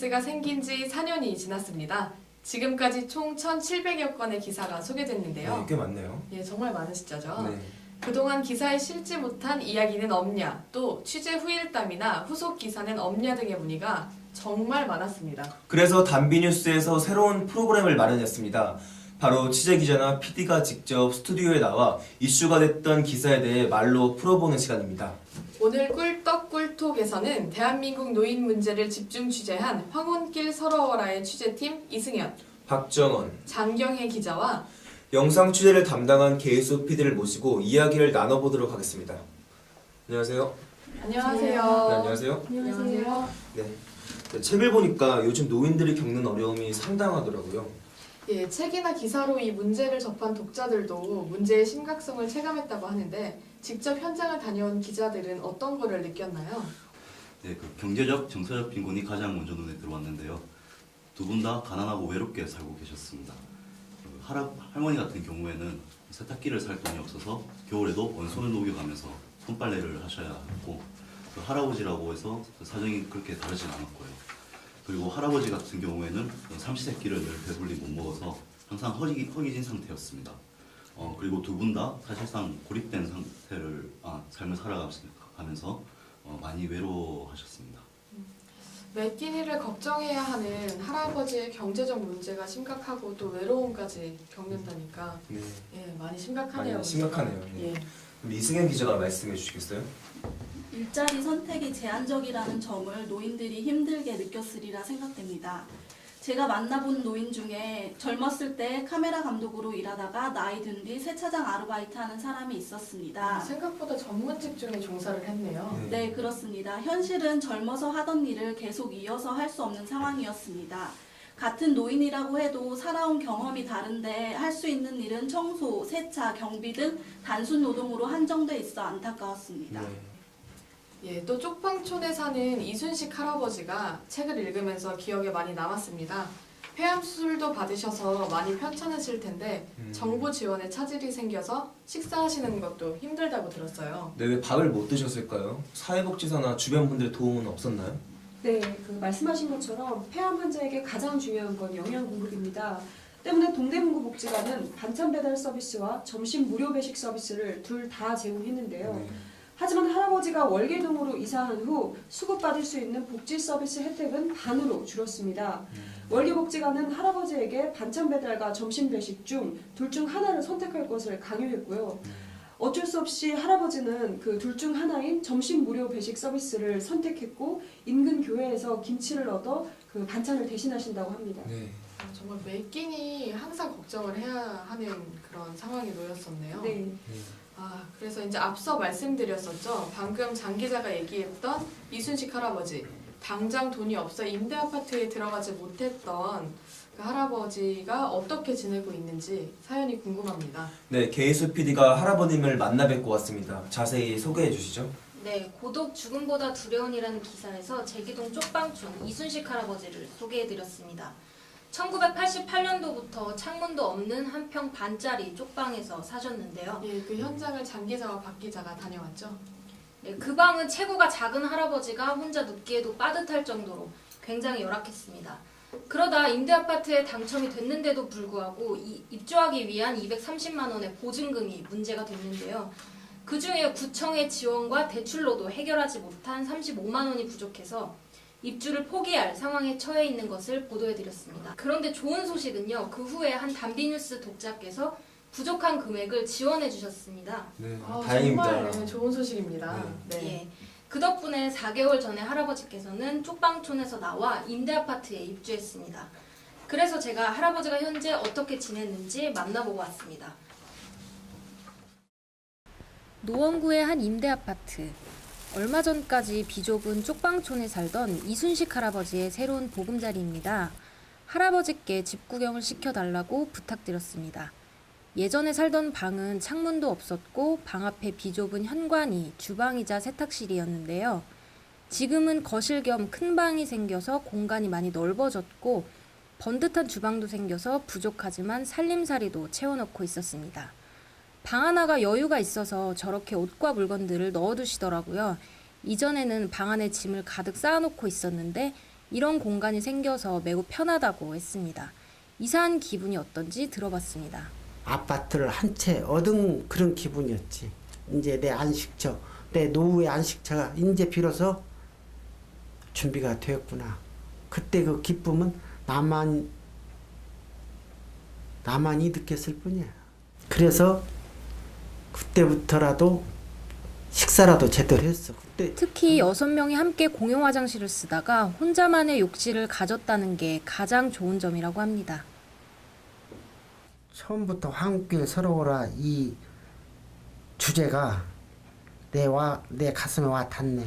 뉴스가 생긴 지 4년이 지났습니다. 지금까지 총 1,700여 건의 기사가 소개됐는데요. 네, 꽤 많네요. 예, 정말 많은 숫자죠. 네. 그동안 기사에 실지 못한 이야기는 없냐, 또 취재 후일담이나 후속 기사는 없냐 등의 문의가 정말 많았습니다. 그래서 단비뉴스에서 새로운 프로그램을 마련했습니다. 바로 취재기자나 PD가 직접 스튜디오에 나와 이슈가 됐던 기사에 대해 말로 풀어보는 시간입니다. 오늘 꿀떡꿀톡에서는 대한민국 노인 문제를 집중 취재한 황혼길 서러워라의 취재팀 이승현, 박정원, 장경혜 기자와 영상 취재를 담당한 계수 PD를 모시고 이야기를 나눠보도록 하겠습니다. 안녕하세요. 안녕하세요. 네, 안녕하세요. 안녕하세요. 네, 책을 보니까 요즘 노인들이 겪는 어려움이 상당하더라고요. 예, 책이나 기사로 이 문제를 접한 독자들도 문제의 심각성을 체감했다고 하는데 직접 현장을 다녀온 기자들은 어떤 거를 느꼈나요? 네, 경제적, 정서적 빈곤이 가장 먼저 눈에 들어왔는데요. 두 분 다 가난하고 외롭게 살고 계셨습니다. 할머니 같은 경우에는 세탁기를 살 돈이 없어서 겨울에도 원손을 녹여가면서 손빨래를 하셔야 했고, 할아버지라고 해서 사정이 그렇게 다르진 않았고요. 그리고 할아버지 같은 경우에는 삼시세끼를 늘 배불리 못 먹어서 항상 허기진 상태였습니다. 그리고 두 분 다 사실상 고립된 삶을 살아가면서 많이 외로워하셨습니다. 매 끼니를 걱정해야 하는 할아버지의 경제적 문제가 심각하고 또 외로움까지 겪는다니까 네, 예, 많이 심각하네요. 많이 심각하네요. 네. 예. 그럼 이승현 기자가 말씀해 주시겠어요? 일자리 선택이 제한적이라는 점을 노인들이 힘들게 느꼈으리라 생각됩니다. 제가 만나본 노인 중에 젊었을 때 카메라 감독으로 일하다가 나이 든 뒤 세차장 아르바이트 하는 사람이 있었습니다. 생각보다 전문직 중에 종사를 했네요. 네, 그렇습니다. 현실은 젊어서 하던 일을 계속 이어서 할 수 없는 상황이었습니다. 같은 노인이라고 해도 살아온 경험이 다른데 할 수 있는 일은 청소, 세차, 경비 등 단순 노동으로 한정돼 있어 안타까웠습니다. 네. 예, 또 쪽방촌에 사는 이순식 할아버지가 책을 읽으면서 기억에 많이 남았습니다. 폐암 수술도 받으셔서 많이 편찮으실 텐데 정부 지원에 차질이 생겨서 식사하시는 것도 힘들다고 들었어요. 네, 왜 밥을 못 드셨을까요? 사회복지사나 주변 분들의 도움은 없었나요? 네, 말씀하신 것처럼 폐암 환자에게 가장 중요한 건 영양 공급입니다. 때문에 동대문구 복지관은 반찬 배달 서비스와 점심 무료 배식 서비스를 둘 다 제공했는데요. 네. 하지만 할아버지가 월계동으로 이사한 후 수급받을 수 있는 복지 서비스 혜택은 반으로 줄었습니다. 월계복지관은 할아버지에게 반찬 배달과 점심 배식 중 둘 중 하나를 선택할 것을 강요했고요. 어쩔 수 없이 할아버지는 그 둘 중 하나인 점심 무료 배식 서비스를 선택했고 인근 교회에서 김치를 얻어 그 반찬을 대신하신다고 합니다. 네. 정말 매 끼니 항상 걱정을 해야 하는 그런 상황에 놓였었네요. 네. 그래서 이제 앞서 말씀드렸었죠. 방금 장 기자가 얘기했던 이순식 할아버지. 당장 돈이 없어 임대 아파트에 들어가지 못했던 그 할아버지가 어떻게 지내고 있는지 사연이 궁금합니다. 네, 계수 PD가 할아버님을 만나 뵙고 왔습니다. 자세히 소개해 주시죠. 네, 고독 죽음보다 두려운이라는 기사에서 제기동 쪽방촌 이순식 할아버지를 소개해드렸습니다. 1988년도부터 창문도 없는 한 평 반짜리 쪽방에서 사셨는데요. 예, 그 현장을 장 기자와 박 기자가 다녀왔죠. 네, 그 방은 체구가 작은 할아버지가 혼자 눕기에도 빠듯할 정도로 굉장히 열악했습니다. 그러다 임대아파트에 당첨이 됐는데도 불구하고 입주하기 위한 230만 원의 보증금이 문제가 됐는데요. 그 중에 구청의 지원과 대출로도 해결하지 못한 35만 원이 부족해서 입주를 포기할 상황에 처해 있는 것을 보도해드렸습니다. 그런데 좋은 소식은요. 그 후에 한 단비뉴스 독자께서 부족한 금액을 지원해 주셨습니다. 네, 다행입니다. 정말 네, 좋은 소식입니다. 네. 예. 그 덕분에 4개월 전에 할아버지께서는 쪽방촌에서 나와 임대아파트에 입주했습니다. 그래서 제가 할아버지가 현재 어떻게 지냈는지 만나보고 왔습니다. 노원구의 한 임대아파트. 얼마 전까지 비좁은 쪽방촌에 살던 이순식 할아버지의 새로운 보금자리입니다. 할아버지께 집 구경을 시켜달라고 부탁드렸습니다. 예전에 살던 방은 창문도 없었고 방 앞에 비좁은 현관이 주방이자 세탁실이었는데요. 지금은 거실 겸 큰 방이 생겨서 공간이 많이 넓어졌고 번듯한 주방도 생겨서 부족하지만 살림살이도 채워넣고 있었습니다. 방 하나가 여유가 있어서 저렇게 옷과 물건들을 넣어두시더라고요. 이전에는 방 안에 짐을 가득 쌓아놓고 있었는데 이런 공간이 생겨서 매우 편하다고 했습니다. 이사한 기분이 어떤지 들어봤습니다. 아파트를 한 채 얻은 그런 기분이었지. 이제 내 안식처, 내 노후의 안식처가 이제 비로소 준비가 되었구나. 그때 그 기쁨은 나만이 느꼈을 뿐이야. 그래서 그때부터라도 식사라도 제대로 했어. 그때 특히 6명이 함께 공용 화장실을 쓰다가 혼자만의 욕실을 가졌다는 게 가장 좋은 점이라고 합니다. 처음부터 황길 서러워라 이 주제가 내 가슴에 와 닿네.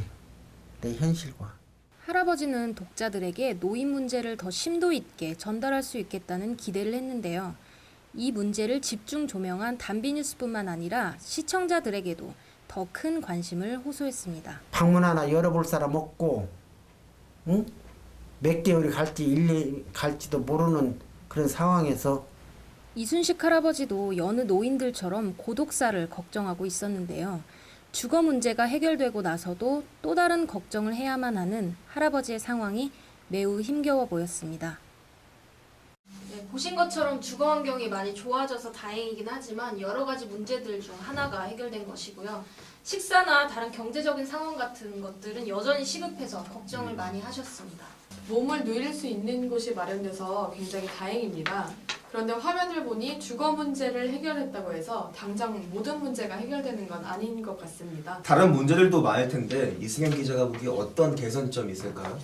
내 현실과. 할아버지는 독자들에게 노인 문제를 더 심도 있게 전달할 수 있겠다는 기대를 했는데요. 이 문제를 집중 조명한 단비뉴스뿐만 아니라 시청자들에게도 더 큰 관심을 호소했습니다. 방문 하나 열어볼 사람 없고, 응? 몇 개월이 갈지 1년 갈지도 모르는 그런 상황에서 이순식 할아버지도 여느 노인들처럼 고독사를 걱정하고 있었는데요. 주거 문제가 해결되고 나서도 또 다른 걱정을 해야만 하는 할아버지의 상황이 매우 힘겨워 보였습니다. 네, 보신 것처럼 주거 환경이 많이 좋아져서 다행이긴 하지만 여러 가지 문제들 중 하나가 해결된 것이고요. 식사나 다른 경제적인 상황 같은 것들은 여전히 시급해서 걱정을 많이 하셨습니다. 몸을 누릴 수 있는 곳이 마련돼서 굉장히 다행입니다. 그런데 화면을 보니 주거 문제를 해결했다고 해서 당장 모든 문제가 해결되는 건 아닌 것 같습니다. 다른 문제들도 많을 텐데 이승현 기자가 보기에 어떤 개선점이 있을까요?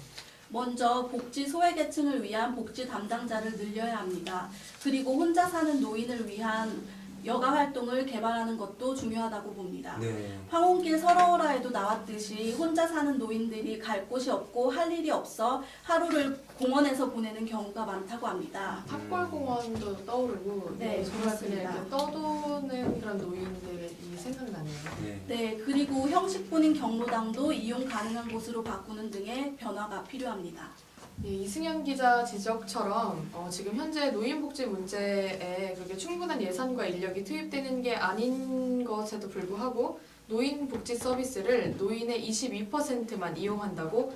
먼저 복지 소외계층을 위한 복지 담당자를 늘려야 합니다. 그리고 혼자 사는 노인을 위한 여가 활동을 개발하는 것도 중요하다고 봅니다. 네. 황혼길 서러워라에도 나왔듯이 혼자 사는 노인들이 갈 곳이 없고 할 일이 없어 하루를 공원에서 보내는 경우가 많다고 합니다. 탑골공원도 떠오르고 네, 정말 그냥 그렇습니다. 이렇게 떠도는 그런 노인들이 생각나네요. 네, 그리고 형식분인 경로당도 이용 가능한 곳으로 바꾸는 등의 변화가 필요합니다. 예, 이승현 기자 지적처럼 지금 현재 노인복지 문제에 그렇게 충분한 예산과 인력이 투입되는 게 아닌 것에도 불구하고 노인복지 서비스를 노인의 22%만 이용한다고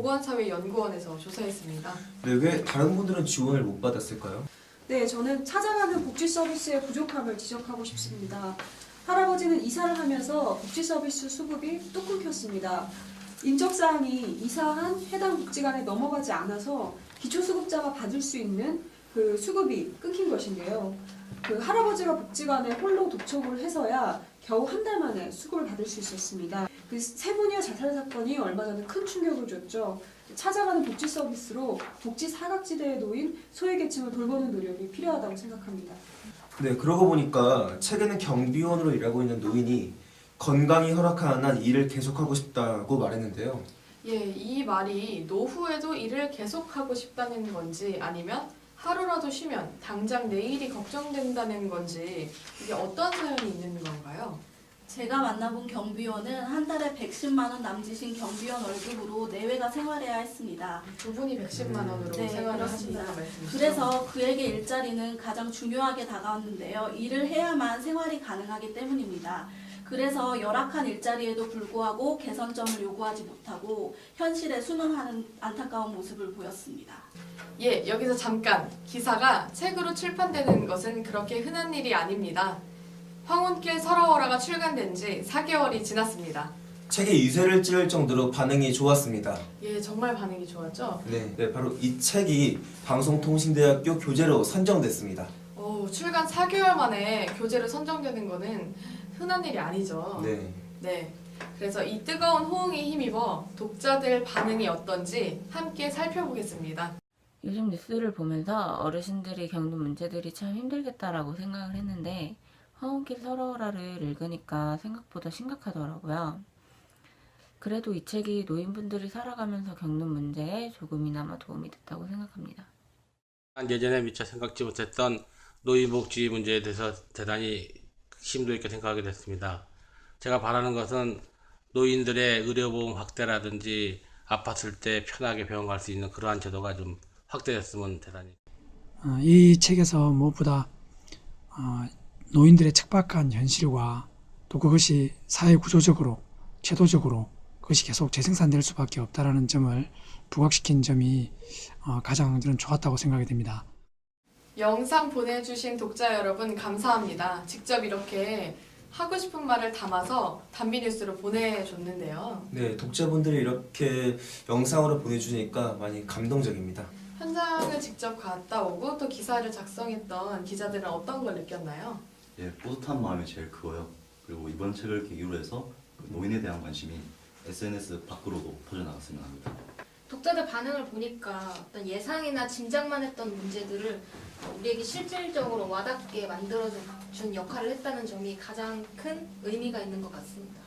한국보건사회연구원에서 조사했습니다. 네, 왜 다른 분들은 지원을 못 받았을까요? 네, 저는 찾아가는 복지 서비스의 부족함을 지적하고 싶습니다. 할아버지는 이사를 하면서 복지 서비스 수급이 뚝 끊겼습니다. 인적사항이 이사한 해당 복지관에 넘어가지 않아서 기초수급자가 받을 수 있는 그 수급이 끊긴 것인데요. 그 할아버지가 복지관에 홀로 독촉을 해서야 겨우 한 달 만에 수급을 받을 수 있었습니다. 그 세부녀 자살 사건이 얼마 전에 큰 충격을 줬죠. 찾아가는 복지 서비스로 복지 사각지대에 놓인 소외계층을 돌보는 노력이 필요하다고 생각합니다. 네, 그러고 보니까 책에는 경비원으로 일하고 있는 노인이 건강이 허락하는 한 일을 계속하고 싶다고 말했는데요. 예, 이 말이 노후에도 일을 계속하고 싶다는 건지 아니면 하루라도 쉬면 당장 내일이 걱정된다는 건지 이게 어떤 사연이 있는 건가요? 제가 만나본 경비원은 한 달에 110만 원 남짓인 경비원 월급으로 내외가 생활해야 했습니다. 두 분이 110만 원으로 네, 생활을 그렇습니다. 하신다는 말씀이시죠? 그래서 그에게 일자리는 가장 중요하게 다가왔는데요. 일을 해야만 생활이 가능하기 때문입니다. 그래서 열악한 일자리에도 불구하고 개선점을 요구하지 못하고 현실에 순응하는 안타까운 모습을 보였습니다. 예, 여기서 잠깐! 기사가 책으로 출판되는 것은 그렇게 흔한 일이 아닙니다. 황혼길 서러워라가 출간된 지 4개월이 지났습니다. 책에 유세를 찌를 정도로 반응이 좋았습니다. 예, 정말 반응이 좋았죠? 네, 바로 이 책이 방송통신대학교 교재로 선정됐습니다. 출간 4개월 만에 교재로 선정되는 거는 흔한 일이 아니죠. 네. 그래서 이 뜨거운 호응에 힘입어 독자들 반응이 어떤지 함께 살펴보겠습니다. 요즘 뉴스를 보면서 어르신들이 겪는 문제들이 참 힘들겠다라고 생각을 했는데 황혼길 서러워라를 읽으니까 생각보다 심각하더라고요. 그래도 이 책이 노인분들이 살아가면서 겪는 문제에 조금이나마 도움이 됐다고 생각합니다. 예전에 미처 생각지 못했던 노인복지 문제에 대해서 대단히 심도 있게 생각하게 됐습니다. 제가 바라는 것은 노인들의 의료보험 확대라든지 아팠을 때 편하게 병원 갈 수 있는 그러한 제도가 좀 확대됐으면 대단히. 이 책에서 무엇보다 노인들의 척박한 현실과 또 그것이 사회 구조적으로 제도적으로 그것이 계속 재생산될 수밖에 없다라는 점을 부각시킨 점이 가장 저는 좋았다고 생각이 됩니다. 영상 보내주신 독자 여러분 감사합니다. 직접 이렇게 하고 싶은 말을 담아서 단비뉴스로 보내줬는데요. 네, 독자분들이 이렇게 영상으로 보내주니까 많이 감동적입니다. 현장을 직접 갔다 오고 또 기사를 작성했던 기자들은 어떤 걸 느꼈나요? 예, 뿌듯한 마음이 제일 크고요. 그리고 이번 책을 계기로 해서 그 노인에 대한 관심이 SNS 밖으로도 퍼져나갔으면 합니다. 독자들 반응을 보니까 어떤 예상이나 짐작만 했던 문제들을 우리에게 실질적으로 와닿게 만들어준 역할을 했다는 점이 가장 큰 의미가 있는 것 같습니다.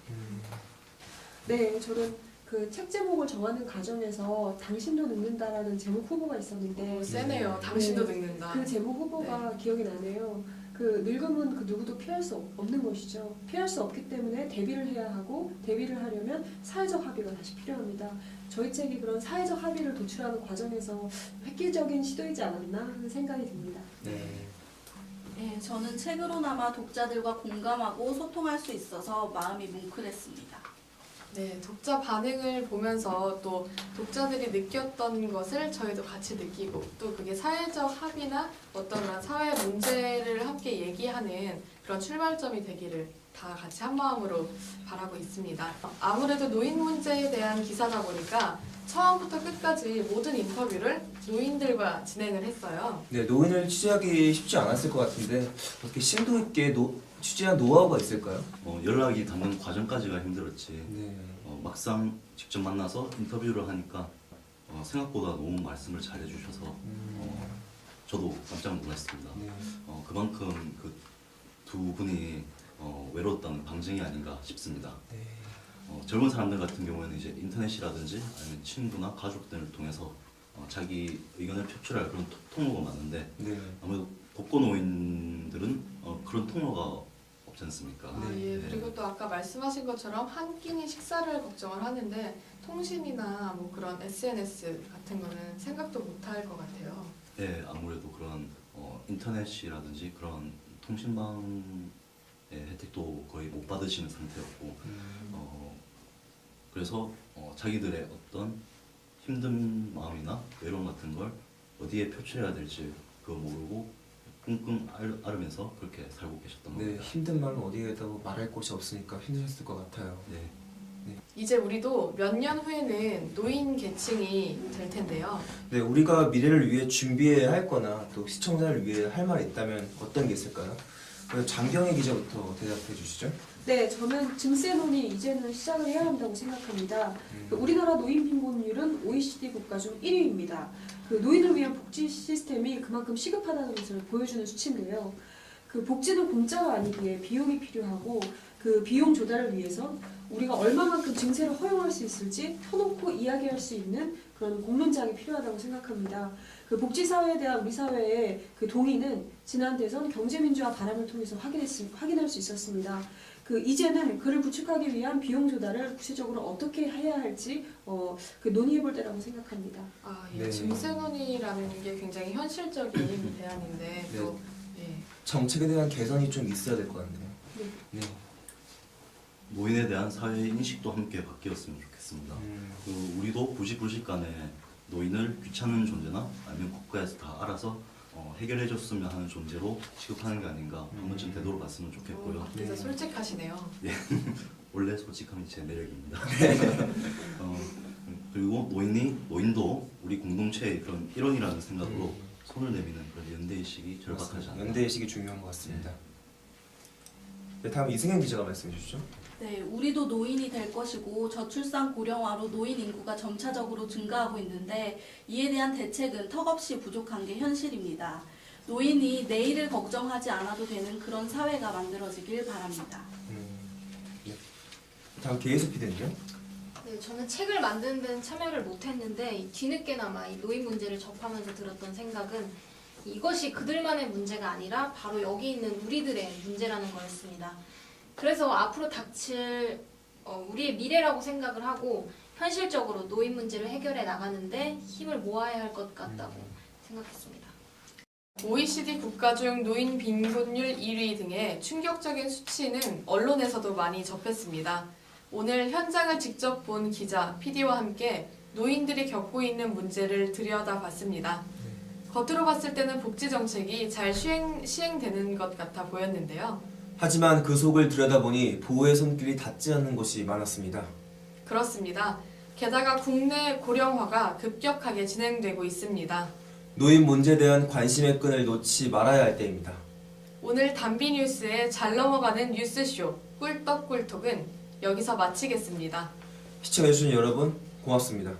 네, 저는 그 책 제목을 정하는 과정에서 당신도 늙는다라는 제목 후보가 있었는데 세네요. 당신도 네, 늙는다. 그 제목 후보가 기억이 나네요. 그 늙음은 그 누구도 피할 수 없는 것이죠. 피할 수 없기 때문에 대비를 해야 하고 대비를 하려면 사회적 합의가 다시 필요합니다. 저희 책이 그런 사회적 합의를 도출하는 과정에서 획기적인 시도이지 않았나 하는 생각이 듭니다. 네. 네, 저는 책으로나마 독자들과 공감하고 소통할 수 있어서 마음이 뭉클했습니다. 네, 독자 반응을 보면서 또 독자들이 느꼈던 것을 저희도 같이 느끼고 또 그게 사회적 합의나 어떤 그런 사회 문제를 함께 얘기하는 그런 출발점이 되기를 다 같이 한 마음으로 바라고 있습니다. 아무래도 노인 문제에 대한 기사다 보니까 처음부터 끝까지 모든 인터뷰를 노인들과 진행을 했어요. 네, 노인을 취재하기 쉽지 않았을 것 같은데 어떻게 심도 있게 취재한 노하우가 있을까요? 연락이 닿는 과정까지가 힘들었지. 네. 막상 직접 만나서 인터뷰를 하니까 생각보다 너무 말씀을 잘 해주셔서 저도 깜짝 놀랐습니다. 네. 그만큼 그 두 분이 외로웠다는 방증이 아닌가 싶습니다. 네. 젊은 사람들 같은 경우에는 이제 인터넷이라든지 아니면 친구나 가족들을 통해서 자기 의견을 표출할 그런 통로가 많은데 네. 아무래도 독거노인들은 그런 통로가 없지 않습니까? 아, 예. 그리고 또 아까 말씀하신 것처럼 한 끼니 식사를 걱정을 하는데 통신이나 뭐 그런 SNS 같은 거는 생각도 못할 것 같아요. 네, 아무래도 그런 인터넷이라든지 그런 통신망의 혜택도 거의 못 받으시는 상태였고 그래서 자기들의 어떤 힘든 마음이나 외로움 같은 걸 어디에 표출해야 될지 그거 모르고 끙끙 앓으면서 그렇게 살고 계셨던 네, 겁니다. 힘든 마음은 어디에다 말할 곳이 없으니까 힘드셨을 것 같아요. 네. 이제 우리도 몇 년 후에는 노인 계층이 될 텐데요. 네, 우리가 미래를 위해 준비해야 할 거나 또 시청자를 위해 할 말이 있다면 어떤 게 있을까요? 장경희 기자부터 대답해 주시죠. 네, 저는 증세론이 이제는 시작을 해야 한다고 생각합니다. 우리나라 노인 빈곤율은 OECD 국가 중 1위입니다. 그 노인을 위한 복지 시스템이 그만큼 시급하다는 것을 보여주는 수치인데요. 그 복지는 공짜가 아니기에 비용이 필요하고 그 비용 조달을 위해서 우리가 얼마만큼 증세를 허용할 수 있을지 터놓고 이야기할 수 있는 그런 공론장이 필요하다고 생각합니다. 그 복지사회에 대한 우리 사회의 그 동의는 지난 대선 경제민주화 바람을 통해서 확인할 수 있었습니다. 그 이제는 그를 구축하기 위한 비용 조달을 구체적으로 어떻게 해야 할지 그 논의해볼 때라고 생각합니다. 아, 예. 네. 증세론이라는 게 굉장히 현실적인 대안인데 네. 또 예. 정책에 대한 개선이 좀 있어야 될 것 같네요. 네. 노인에 대한 사회 인식도 함께 바뀌었으면 좋겠습니다. 우리도 부시간에 노인을 귀찮은 존재나 아니면 국가에서 다 알아서 해결해줬으면 하는 존재로 취급하는 게 아닌가 한 번쯤 되돌아봤으면 좋겠고요. 진짜 솔직하시네요. 원래 솔직함이 제 매력입니다. 그리고 노인도 우리 공동체의 그런 일원이라는 생각으로 손을 내미는 그런 연대의식이 절박하지 않나. 연대의식이 중요한 것 같습니다. 네, 다음 이승현 기자가 말씀해 주시죠. 네, 우리도 노인이 될 것이고 저출산 고령화로 노인 인구가 점차적으로 증가하고 있는데 이에 대한 대책은 턱없이 부족한 게 현실입니다. 노인이 내일을 걱정하지 않아도 되는 그런 사회가 만들어지길 바랍니다. 네. 다음 계수 PD는요? 네, 저는 책을 만드는 데는 참여를 못했는데 뒤늦게나마 이 노인 문제를 접하면서 들었던 생각은 이것이 그들만의 문제가 아니라 바로 여기 있는 우리들의 문제라는 거였습니다. 그래서 앞으로 닥칠 우리의 미래라고 생각을 하고 현실적으로 노인 문제를 해결해 나가는데 힘을 모아야 할 것 같다고 생각했습니다. OECD 국가 중 노인 빈곤율 1위 등의 충격적인 수치는 언론에서도 많이 접했습니다. 오늘 현장을 직접 본 기자, PD와 함께 노인들이 겪고 있는 문제를 들여다봤습니다. 겉으로 봤을 때는 복지 정책이 잘 시행되는 것 같아 보였는데요. 하지만 그 속을 들여다보니 보호의 손길이 닿지 않는 곳이 많았습니다. 그렇습니다. 게다가 국내 고령화가 급격하게 진행되고 있습니다. 노인 문제에 대한 관심의 끈을 놓지 말아야 할 때입니다. 오늘 단비 뉴스의 잘 넘어가는 뉴스쇼 꿀떡꿀톡은 여기서 마치겠습니다. 시청해주신 여러분 고맙습니다.